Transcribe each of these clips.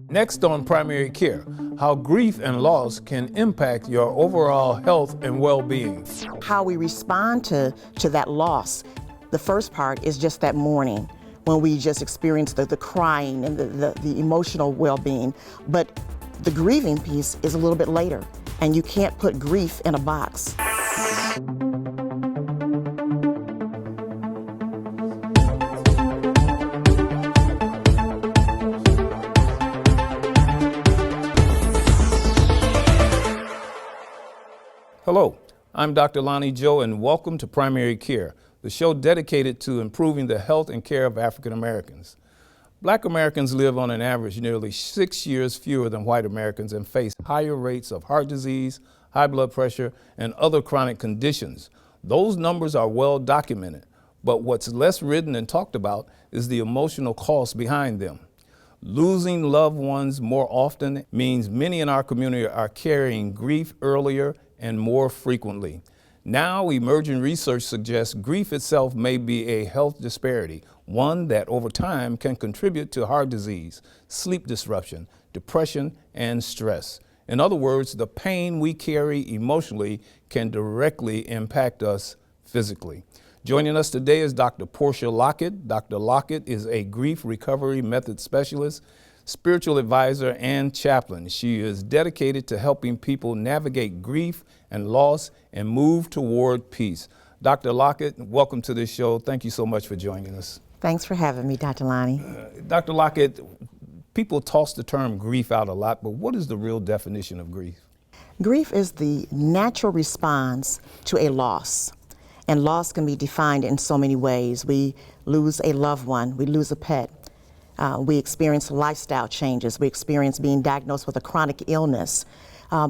Next on Primary Care, how grief and loss can impact your overall health and well-being. How we respond to that loss. The first part is just that mourning, when we just experience the crying and the emotional well-being. But the grieving piece is a little bit later, and you can't put grief in a box. Hello, I'm Dr. Lonnie Joe, and welcome to Primary Care, the show dedicated to improving the health and care of African Americans. Black Americans live on an average nearly 6 years fewer than white Americans and face higher rates of heart disease, high blood pressure, and other chronic conditions. Those numbers are well documented, but what's less written and talked about is the emotional cost behind them. Losing loved ones more often means many in our community are carrying grief earlier and more frequently. Now, emerging research suggests grief itself may be a health disparity, one that over time can contribute to heart disease, sleep disruption, depression, and stress. In other words, the pain we carry emotionally can directly impact us physically. Joining us today is Dr. Portia Lockett. Dr. Lockett is a grief recovery method specialist, spiritual advisor, and chaplain. She is dedicated to helping people navigate grief and loss and move toward peace. Dr. Lockett, welcome to this show. Thank you so much for joining us. Thanks for having me, Dr. Lonnie. Dr. Lockett, people toss the term grief out a lot, but what is the real definition of grief? Grief is the natural response to a loss. And loss can be defined in so many ways. We lose a loved one, we lose a pet. We experience lifestyle changes. We experience being diagnosed with a chronic illness.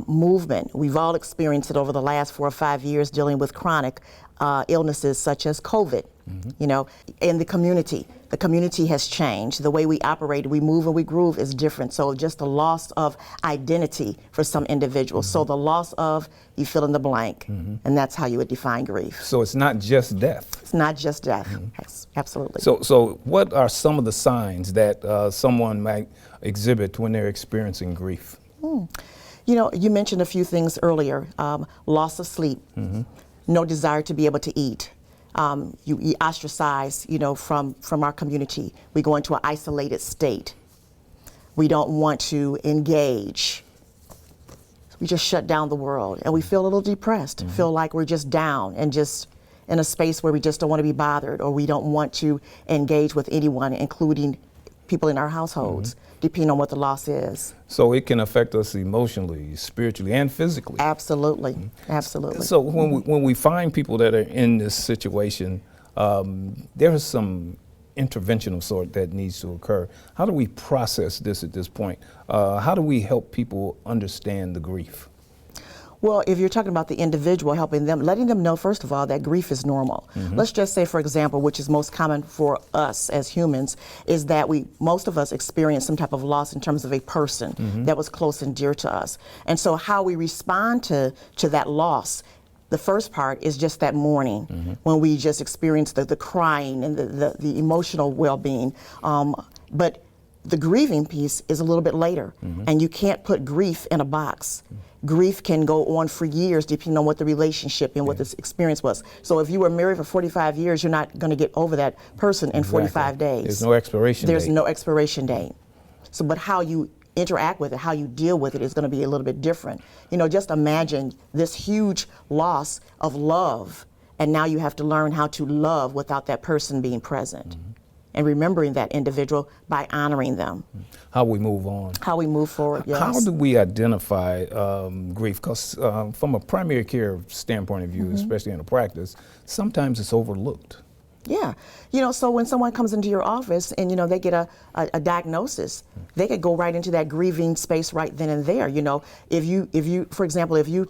Movement. We've all experienced it over the last 4 or 5 years dealing with chronic illnesses such as COVID. You know, in the community has changed. The way we operate, we move and we groove is different. So just the loss of identity for some individuals. So the loss of, you fill in the blank, and that's how you would define grief. So it's not just death. It's not just death. Yes, absolutely. So what are some of the signs that someone might exhibit when they're experiencing grief? You know, you mentioned a few things earlier. Loss of sleep, no desire to be able to eat. You ostracize, you know, from our community. We go into an isolated state. We don't want to engage. We just shut down the world, and we feel a little depressed, feel like we're just down and just in a space where we just don't want to be bothered, or we don't want to engage with anyone, including people in our households, depending on what the loss is. So it can affect us emotionally, spiritually, and physically. Absolutely, absolutely. So when we find people that are in this situation, there is some intervention of sort that needs to occur. How do we process this at this point? How do we help people understand the grief? Well, if you're talking about the individual, helping them, letting them know, first of all, that grief is normal. Let's just say, for example, which is most common for us as humans, is that most of us experience some type of loss in terms of a person that was close and dear to us. And so how we respond to that loss, the first part is just that mourning, when we just experience the crying and the emotional well-being. But the grieving piece is a little bit later, and you can't put grief in a box. Grief can go on for years depending on what the relationship and what this experience was. So if you were married for 45 years, you're not going to get over that person in 45 days. There's no expiration date. There's no expiration date. So, but how you interact with it, how you deal with it is going to be a little bit different. You know, just imagine this huge loss of love, and now you have to learn how to love without that person being present. And remembering that individual by honoring them. How we move on. How we move forward, yes. How do we identify grief? Because from a primary care standpoint of view, especially in a practice, sometimes it's overlooked. Yeah, you know, so when someone comes into your office and, you know, they get a diagnosis, they could go right into that grieving space right then and there. You know, if you, for example, if you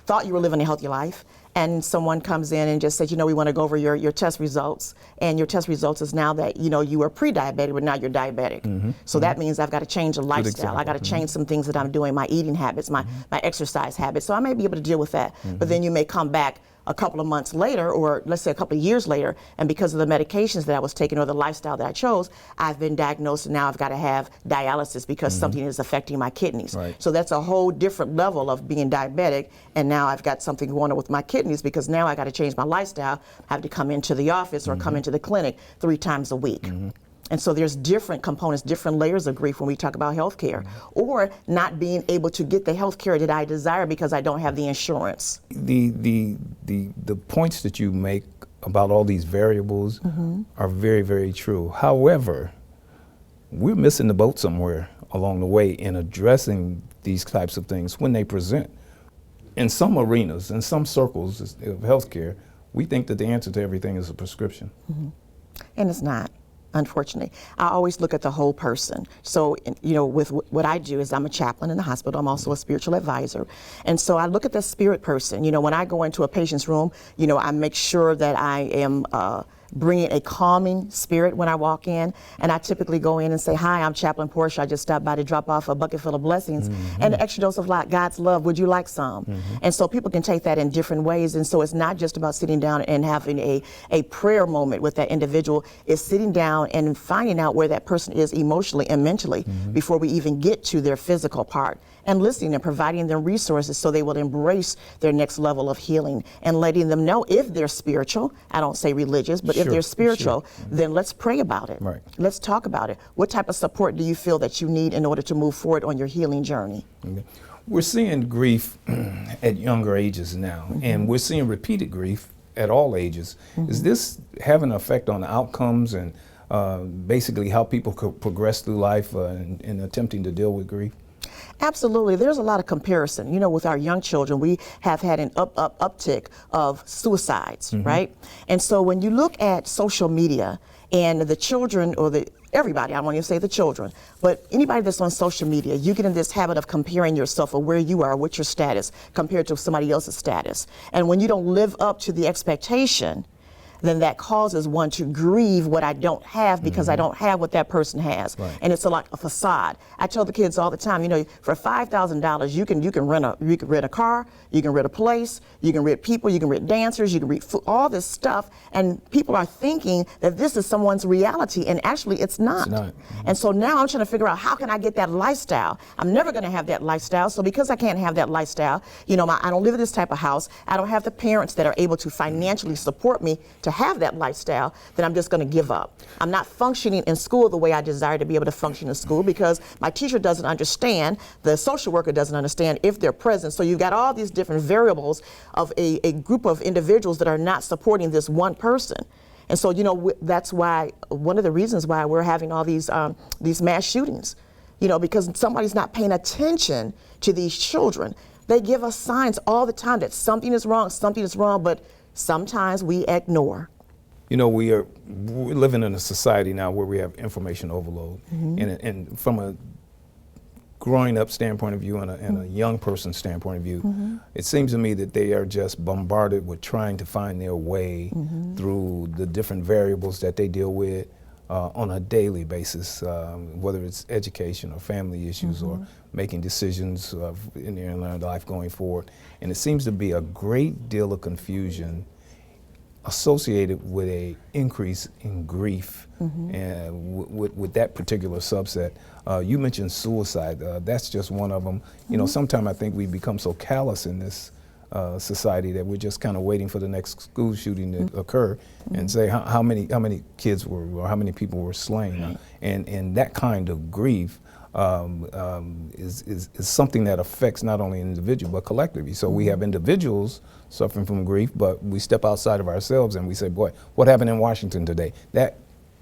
thought you were living a healthy life, and someone comes in and just says, you know, we want to go over your test results, and your test results is now that, you know, you were pre-diabetic, but now you're diabetic. So that means I've got to change the lifestyle. I got to change some things that I'm doing, my eating habits, my exercise habits. So I may be able to deal with that. But then you may come back a couple of months later, or let's say a couple of years later, and because of the medications that I was taking or the lifestyle that I chose, I've been diagnosed and now I've got to have dialysis because something is affecting my kidneys. Right. So that's a whole different level of being diabetic, and now I've got something going on with my kidneys because now I got to change my lifestyle. I have to come into the office or come into the clinic 3 times a week. And so there's different components, different layers of grief when we talk about health care, or not being able to get the health care that I desire because I don't have the insurance. The points that you make about all these variables are very, very true. However, we're missing the boat somewhere along the way in addressing these types of things when they present. In some arenas, in some circles of healthcare, we think that the answer to everything is a prescription. And it's not. Unfortunately, I always look at the whole person. So, with what I do is I'm a chaplain in the hospital. I'm also a spiritual advisor. And so I look at the spirit person. When I go into a patient's room, I make sure that I am bringing a calming spirit when I walk in. And I typically go in and say, hi, I'm Chaplain Portia. I just stopped by to drop off a bucket full of blessings and an extra dose of God's love. Would you like some? And so people can take that in different ways. And so it's not just about sitting down and having a prayer moment with that individual. It's sitting down and finding out where that person is emotionally and mentally before we even get to their physical part, and listening and providing them resources so they will embrace their next level of healing, and letting them know if they're spiritual. I don't say religious, but if they're spiritual, then let's pray about it. Right. Let's talk about it. What type of support do you feel that you need in order to move forward on your healing journey? We're seeing grief at younger ages now, and we're seeing repeated grief at all ages. Is this having an effect on the outcomes and basically how people could progress through life in attempting to deal with grief? Absolutely. There's a lot of comparison. With our young children, we have had an uptick of suicides, right? And so when you look at social media and the children, or everybody, I don't want to say the children, but anybody that's on social media, you get in this habit of comparing yourself or where you are, what's your status compared to somebody else's status. And when you don't live up to the expectation, then that causes one to grieve what I don't have because I don't have what that person has. Right. And it's like a facade. I tell the kids all the time, for $5,000, you can rent a car, you can rent a place, you can rent people, you can rent dancers, you can rent food, all this stuff, and people are thinking that this is someone's reality, and actually it's not. It's not. And so now I'm trying to figure out, how can I get that lifestyle? I'm never going to have that lifestyle, so because I can't have that lifestyle, I don't live in this type of house, I don't have the parents that are able to financially support me to have that lifestyle, then I'm just going to give up. I'm not functioning in school the way I desire to be able to function in school because my teacher doesn't understand, the social worker doesn't understand if they're present. So you've got all these different variables of a group of individuals that are not supporting this one person. And so, that's why, one of the reasons why we're having all these mass shootings, because somebody's not paying attention to these children. They give us signs all the time that something is wrong, but sometimes we ignore. We're living in a society now where we have information overload. And from a growing up standpoint of view and a young person's standpoint of view, it seems to me that they are just bombarded with trying to find their way through the different variables that they deal with on a daily basis, whether it's education or family issues or making decisions in their life going forward. And it seems to be a great deal of confusion associated with a increase in grief and with that particular subset. You mentioned suicide. That's just one of them. Sometimes I think we become so callous in this society that we're just kind of waiting for the next school shooting to occur and say how many kids were, or how many people were slain. And that kind of grief is something that affects not only an individual but collectively. So we have individuals suffering from grief, but we step outside of ourselves and we say, boy, what happened in Washington today? That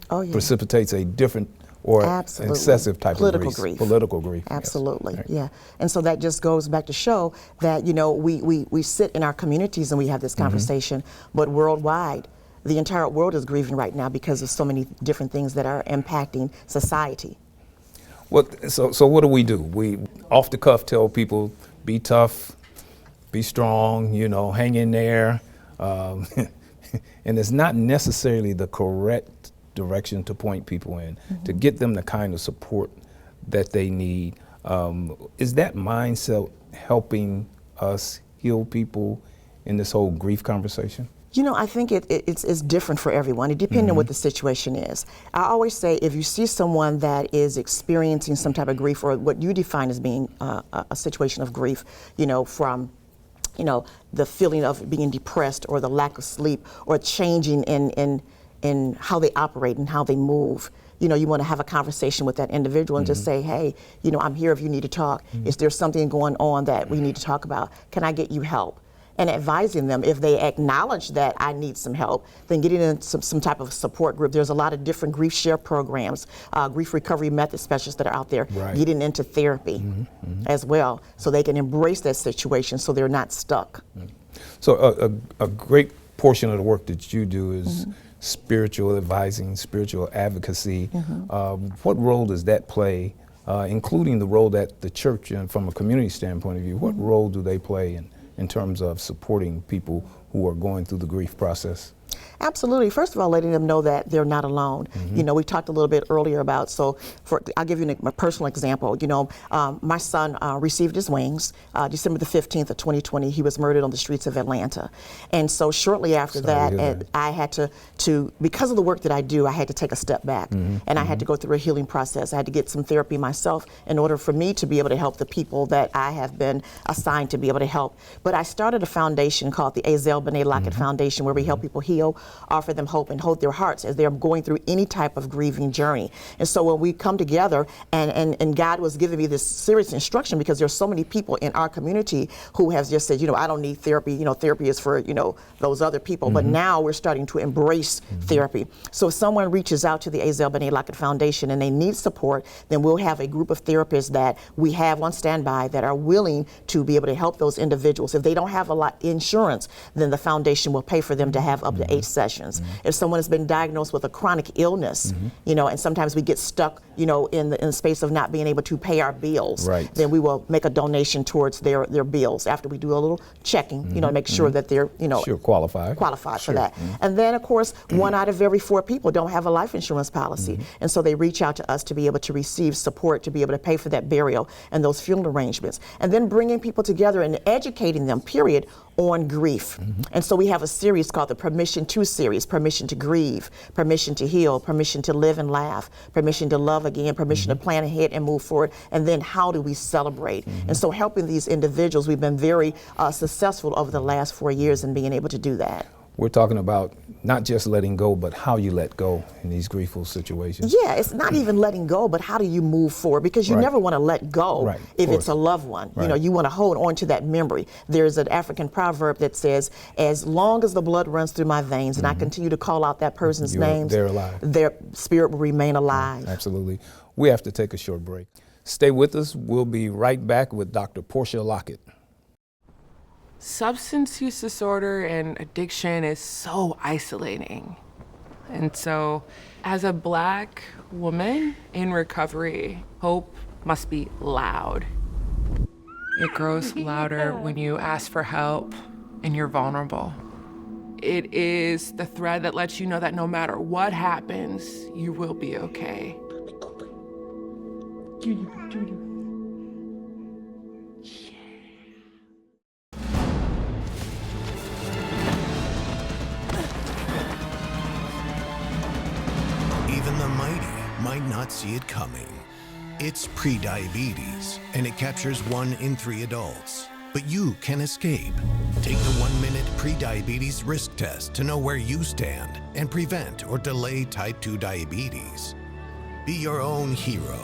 precipitates a different or excessive type of grief. Political grief. Absolutely, yes. yeah. And so that just goes back to show that, we sit in our communities and we have this conversation, but worldwide, the entire world is grieving right now because of so many different things that are impacting society. Well, so what do? We off the cuff tell people, be tough, be strong, hang in there. And it's not necessarily the correct direction to point people in, to get them the kind of support that they need. Is that mindset helping us heal people in this whole grief conversation? You know, I think it's different for everyone. It depends on what the situation is. I always say if you see someone that is experiencing some type of grief, or what you define as being a situation of grief, you know, from the feeling of being depressed or the lack of sleep or changing in how they operate and how they move. You know, you want to have a conversation with that individual and just say, hey, you know, I'm here if you need to talk. Is there something going on that we need to talk about? Can I get you help? And advising them, if they acknowledge that I need some help, then getting in some type of support group. There's a lot of different grief share programs, grief recovery method specialists that are out there getting into therapy as well, so they can embrace that situation so they're not stuck. So a great portion of the work that you do is spiritual advising, spiritual advocacy. What role does that play, including the role that the church, and from a community standpoint of view, what role do they play in terms of supporting people who are going through the grief process? Absolutely. First of all, letting them know that they're not alone. You know, we talked a little bit earlier about, I'll give you a personal example. You know, my son received his wings December the 15th of 2020. He was murdered on the streets of Atlanta. And so shortly after that, I had to, because of the work that I do, I had to take a step back. And I had to go through a healing process. I had to get some therapy myself in order for me to be able to help the people that I have been assigned to be able to help. But I started a foundation called the Azal Benne Lockett Foundation, where we help people heal, offer them hope, and hold their hearts as they're going through any type of grieving journey. And so when we come together, and God was giving me this serious instruction, because there's so many people in our community who have just said, you know, I don't need therapy, you know, therapy is for, you know, those other people. But now we're starting to embrace therapy. So if someone reaches out to the Azal Benne Lockett Foundation and they need support, then we'll have a group of therapists that we have on standby that are willing to be able to help those individuals. If they don't have a lot insurance, then the foundation will pay for them to have up to 8 sessions. If someone has been diagnosed with a chronic illness, you know, and sometimes we get stuck, you know, in the space of not being able to pay our bills, then we will make a donation towards their bills after we do a little checking, you know, to make sure that they're, you know, qualified for that. And then, of course, 1 out of every 4 people don't have a life insurance policy. And so they reach out to us to be able to receive support, to be able to pay for that burial and those funeral arrangements. And then bringing people together and educating them, period, on grief. And so we have a series called the Permission to series: permission to grieve, permission to heal, permission to live and laugh, permission to love again, permission to plan ahead and move forward, and then how do we celebrate? And so helping these individuals, we've been very successful over the last 4 years in being able to do that. We're talking about not just letting go, but how you let go in these griefful situations. Yeah, it's not even letting go, but how do you move forward? Because you never want to let go if it's a loved one. You know, you want to hold on to that memory. There's an African proverb that says, as long as the blood runs through my veins and I continue to call out that person's name, they're alive. Their spirit will remain alive. Absolutely. We have to take a short break. Stay with us. We'll be right back with Dr. Portia Lockett. Substance use disorder and addiction is so isolating. And so, as a Black woman in recovery, hope must be loud. It grows louder when you ask for help and you're vulnerable. It is the thread that lets you know that no matter what happens, you will be okay. Even the mighty might not see it coming. It's prediabetes, and it captures 1 in 3 adults. But you can escape. Take the 1-minute prediabetes risk test to know where you stand and prevent or delay type 2 diabetes. Be your own hero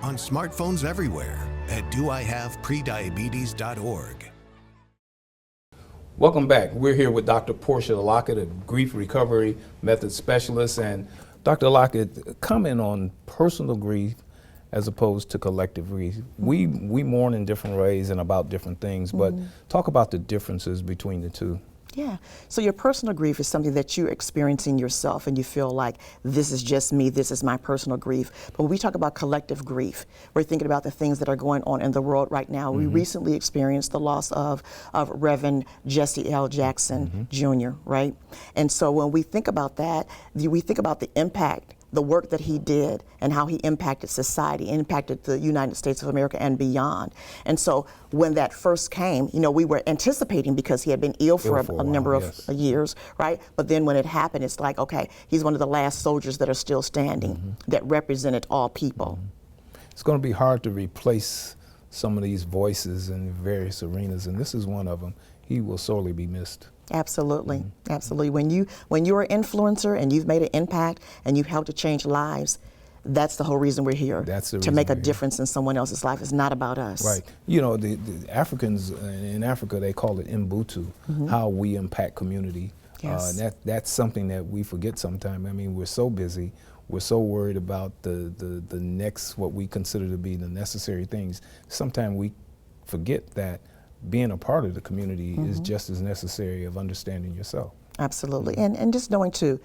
on smartphones everywhere at doihaveprediabetes.org. Welcome back. We're here with Dr. Portia Lockett, a grief recovery method specialist. And Dr. Lockett, comment on personal grief as opposed to collective grief. We mourn in different ways and about different things, but talk about the differences between the two. Yeah, so your personal grief is something that you're experiencing yourself and you feel like this is just me, this is my personal grief. But when we talk about collective grief, we're thinking about the things that are going on in the world right now. We recently experienced the loss of Reverend Jesse L. Jackson Jr., right? And so when we think about that, we think about the impact the work that he did and how he impacted society, impacted the United States of America and beyond. And so when that first came, we were anticipating because he had been ill for a number of years, right? But then when it happened, it's like, okay, he's one of the last soldiers that are still standing, that represented all people. It's going to be hard to replace some of these voices in various arenas, and this is one of them. He will sorely be missed. Absolutely, absolutely. When you're an influencer and you've made an impact and you've helped to change lives, that's the whole reason we're here. That's the to reason make a we're difference in someone else's life. It's not about us. Right. The Africans in Africa, they call it Mbutu, how we impact community. Yes. That's something that we forget sometimes. I mean, we're so busy. We're so worried about the next, what we consider to be the necessary things. Sometimes we forget that being a part of the community is just as necessary of understanding yourself. Absolutely. And just knowing too,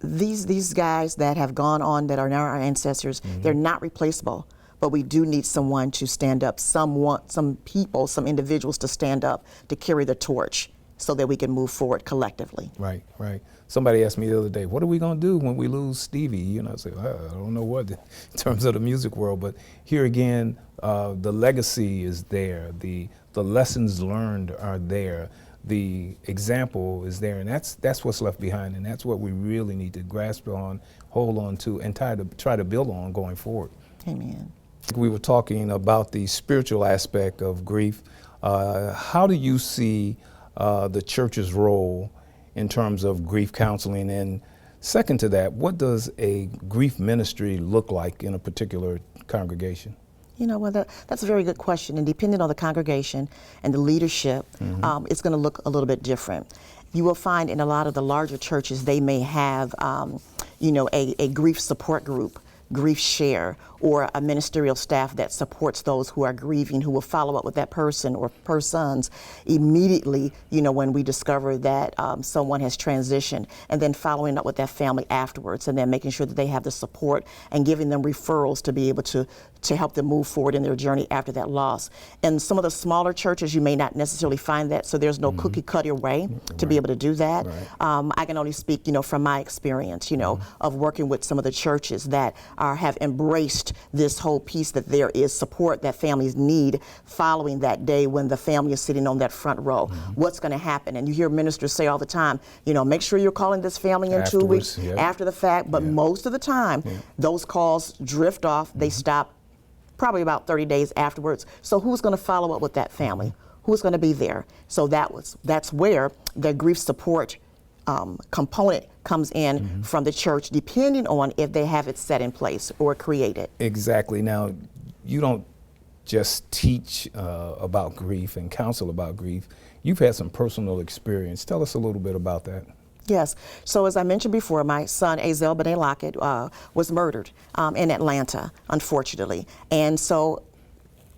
these guys that have gone on that are now our ancestors, they're not replaceable. But we do need someone to stand up, some people, some individuals to stand up to carry the torch so that we can move forward collectively. Right, right. Somebody asked me the other day, what are we going to do when we lose Stevie? I say, I don't know what in terms of the music world, but here again, the legacy is there, the lessons learned are there, the example is there, and that's what's left behind, and that's what we really need to grasp on, hold on to, and try to build on going forward. Amen. We were talking about the spiritual aspect of grief. How do you see the church's role in terms of grief counseling? And second to that, what does a grief ministry look like in a particular congregation? Well, that's a very good question. And depending on the congregation and the leadership, it's going to look a little bit different. You will find in a lot of the larger churches, they may have, a grief support group, grief share, or a ministerial staff that supports those who are grieving, who will follow up with that person or persons immediately, when we discover that someone has transitioned, and then following up with that family afterwards, and then making sure that they have the support and giving them referrals to be able to help them move forward in their journey after that loss. And some of the smaller churches, you may not necessarily find that, so there's no cookie cutter way to be able to do that. Right. I can only speak, from my experience, of working with some of the churches that have embraced this whole piece that there is support that families need following that day when the family is sitting on that front row. What's going to happen? And you hear ministers say all the time, make sure you're calling this family in 2 weeks after the fact, but most of the time, those calls drift off, they stop probably about 30 days afterwards. So who's going to follow up with that family? Who's going to be there? So that's where the grief support component comes in from the church, depending on if they have it set in place or created. Exactly. Now, you don't just teach about grief and counsel about grief. You've had some personal experience. Tell us a little bit about that. Yes. So as I mentioned before, my son, Azal Benne Lockett, was murdered in Atlanta, unfortunately. And so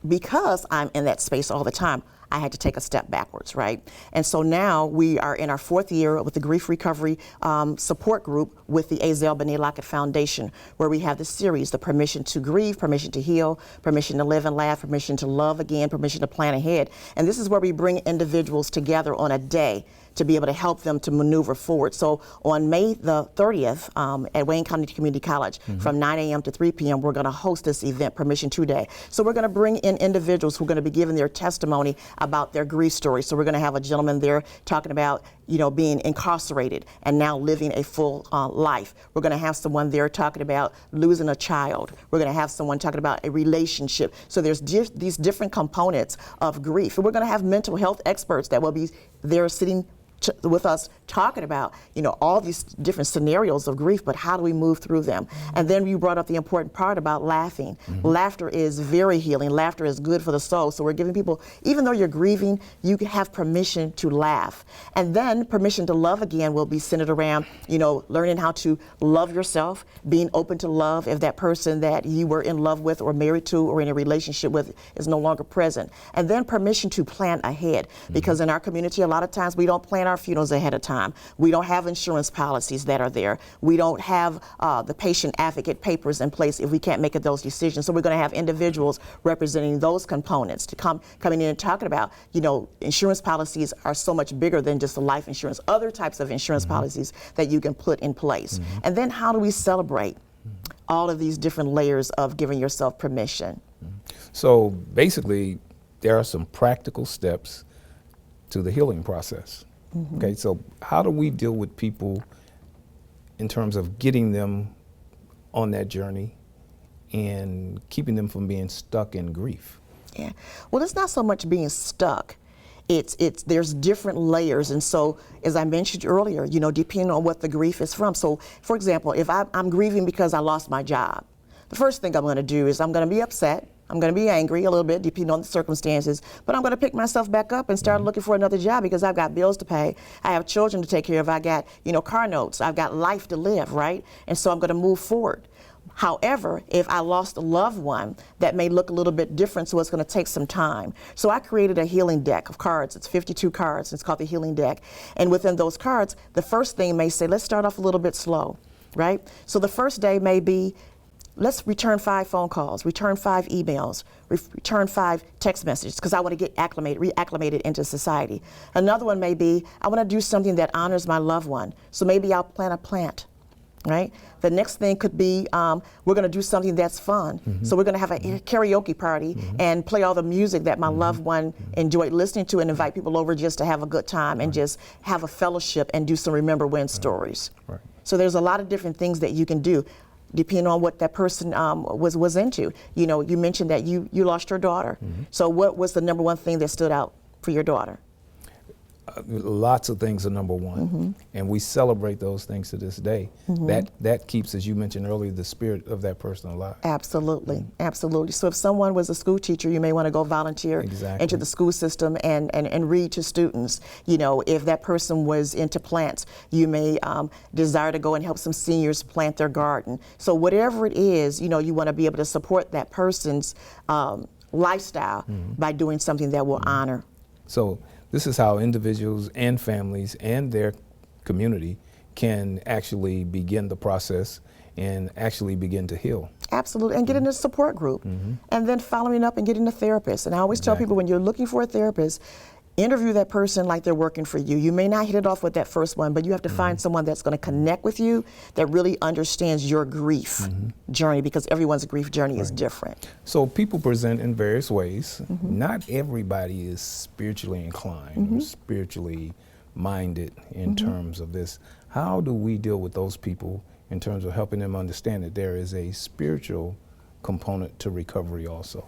because I'm in that space all the time, I had to take a step backwards, right? And so now we are in our 4th year with the Grief Recovery Support Group with the Azal Benne Lockett Foundation, where we have this series, the Permission to Grieve, Permission to Heal, Permission to Live and Laugh, Permission to Love Again, Permission to Plan Ahead. And this is where we bring individuals together on a day to be able to help them to maneuver forward. So on May the 30th at Wayne County Community College, from 9 a.m. to 3 p.m., we're going to host this event, Permission to Day. So we're going to bring in individuals who are going to be giving their testimony about their grief story. So we're going to have a gentleman there talking about, being incarcerated and now living a full life. We're going to have someone there talking about losing a child. We're going to have someone talking about a relationship. So there's these different components of grief. And we're going to have mental health experts that will be there sitting with us talking about, all these different scenarios of grief, but how do we move through them? And then you brought up the important part about laughing. Laughter is very healing. Laughter is good for the soul. So we're giving people, even though you're grieving, you have permission to laugh. And then permission to love again will be centered around, learning how to love yourself, being open to love if that person that you were in love with or married to or in a relationship with is no longer present. And then permission to plan ahead, because in our community, a lot of times we don't plan our our funerals ahead of time. We don't have insurance policies that are there. We don't have the patient advocate papers in place if we can't make those decisions. So we're going to have individuals representing those components to coming in and talking about, insurance policies are so much bigger than just the life insurance, other types of insurance policies that you can put in place. And then how do we celebrate all of these different layers of giving yourself permission? So basically, there are some practical steps to the healing process. Okay, so how do we deal with people in terms of getting them on that journey and keeping them from being stuck in grief? Yeah, well, it's not so much being stuck. There's different layers, and so as I mentioned earlier, depending on what the grief is from. So, for example, if I'm grieving because I lost my job, the first thing I'm going to do is I'm going to be upset. I'm going to be angry a little bit, depending on the circumstances, but I'm going to pick myself back up and start looking for another job because I've got bills to pay. I have children to take care of. I got, car notes. I've got life to live, right? And so I'm going to move forward. However, if I lost a loved one, that may look a little bit different, so it's going to take some time. So I created a healing deck of cards. It's 52 cards. It's called the healing deck. And within those cards, the first thing may say, let's start off a little bit slow, right? So the first day may be, let's return 5 phone calls, return 5 emails, return 5 text messages, because I want to get reacclimated into society. Another one may be, I want to do something that honors my loved one. So maybe I'll plant a plant, right? The next thing could be, we're going to do something that's fun. So we're going to have a karaoke party and play all the music that my loved one enjoyed listening to and invite people over just to have a good time and just have a fellowship and do some remember when stories. Right. So there's a lot of different things that you can do, depending on what that person was into. You mentioned that you lost your daughter. So what was the number one thing that stood out for your daughter? Lots of things are number one, and we celebrate those things to this day. That keeps, as you mentioned earlier, the spirit of that person alive. Absolutely, absolutely. So if someone was a school teacher, you may want to go volunteer into the school system and read to students. If that person was into plants, you may desire to go and help some seniors plant their garden. So whatever it is, you want to be able to support that person's lifestyle by doing something that will honor. So this is how individuals and families and their community can actually begin the process and actually begin to heal. Absolutely, and get in a support group. And then following up and getting a therapist. And I always tell people, when you're looking for a therapist, interview that person like they're working for you. You may not hit it off with that first one, but you have to find someone that's going to connect with you, that really understands your grief journey, because everyone's grief journey is different. So people present in various ways. Not everybody is spiritually inclined or spiritually minded in terms of this. How do we deal with those people in terms of helping them understand that there is a spiritual component to recovery also?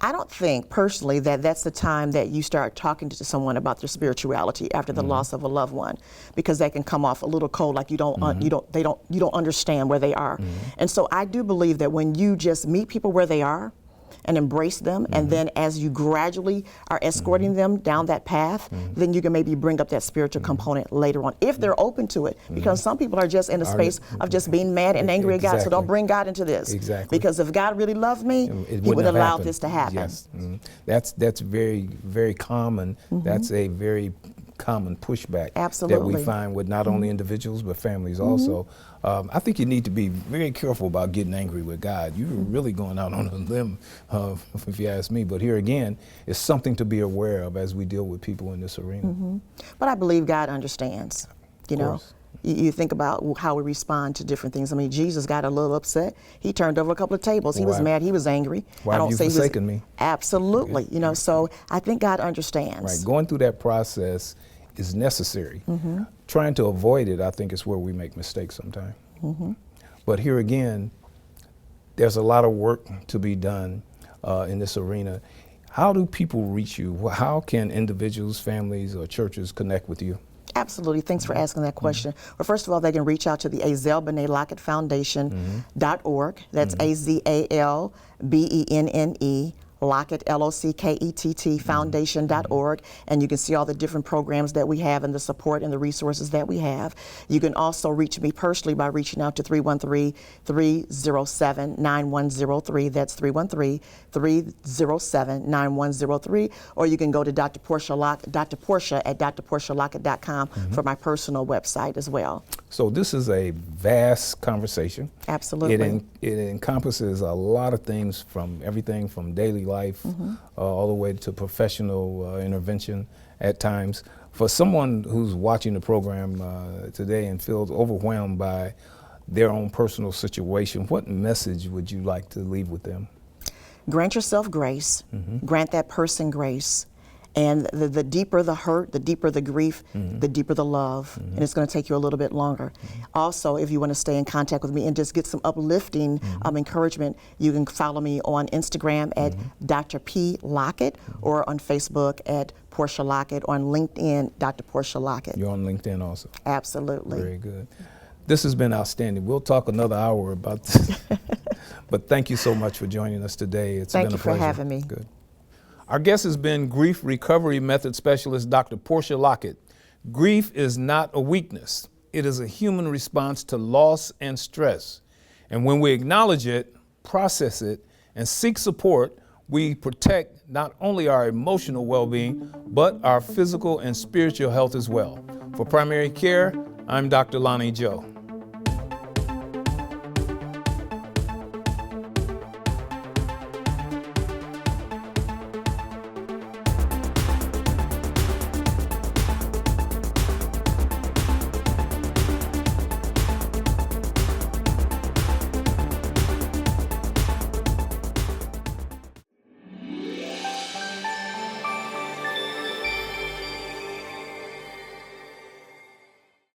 I don't think personally that that's the time that you start talking to someone about their spirituality after the loss of a loved one, because that can come off a little cold, like you don't understand where they are. And so I do believe that when you just meet people where they are and embrace them, and then as you gradually are escorting them down that path, then you can maybe bring up that spiritual component later on, if they're open to it. Because some people are just in a space of just being mad and angry at God, so don't bring God into this. Because if God really loved me, He would allow this to happen. Yes. That's very, very common. That's a very common pushback that we find with not only individuals but families also. I think you need to be very careful about getting angry with God. You're really going out on a limb, if you ask me. But here again, it's something to be aware of as we deal with people in this arena. But I believe God understands. You think about how we respond to different things. I mean, Jesus got a little upset. He turned over a couple of tables. He was mad. He was angry. Why have you forsaken me? Absolutely. So I think God understands. Right. Going through that process is necessary. Trying to avoid it, I think, is where we make mistakes sometimes. But here again, there's a lot of work to be done in this arena. How do people reach you? How can individuals, families, or churches connect with you? Absolutely. Thanks for asking that question. Well, first of all, they can reach out to the Azal Benne Lockett Foundation.org. That's AZALBENNE Lockett, Lockett, foundation.org, and you can see all the different programs that we have and the support and the resources that we have. You can also reach me personally by reaching out to 313-307-9103. That's 313-307-9103. Or you can go to Dr. Portia at drportialockett.com for my personal website as well. So this is a vast conversation. Absolutely. It encompasses a lot of things, from everything from daily life all the way to professional intervention at times. For someone who's watching the program today and feels overwhelmed by their own personal situation, what message would you like to leave with them? Grant yourself grace. Grant that person grace. And the deeper the hurt, the deeper the grief, the deeper the love. And it's going to take you a little bit longer. Also, if you want to stay in contact with me and just get some uplifting encouragement, you can follow me on Instagram at Dr. P. Lockett, or on Facebook at Portia Lockett, or on LinkedIn, Dr. Portia Lockett. You're on LinkedIn also? Absolutely. Very good. This has been outstanding. We'll talk another hour about this. But thank you so much for joining us today. It's been a pleasure. Thank you for having me. Good. Our guest has been grief recovery method specialist, Dr. Portia Lockett. Grief is not a weakness. It is a human response to loss and stress. And when we acknowledge it, process it, and seek support, we protect not only our emotional well-being, but our physical and spiritual health as well. For Primary Care, I'm Dr. Lonnie Joe.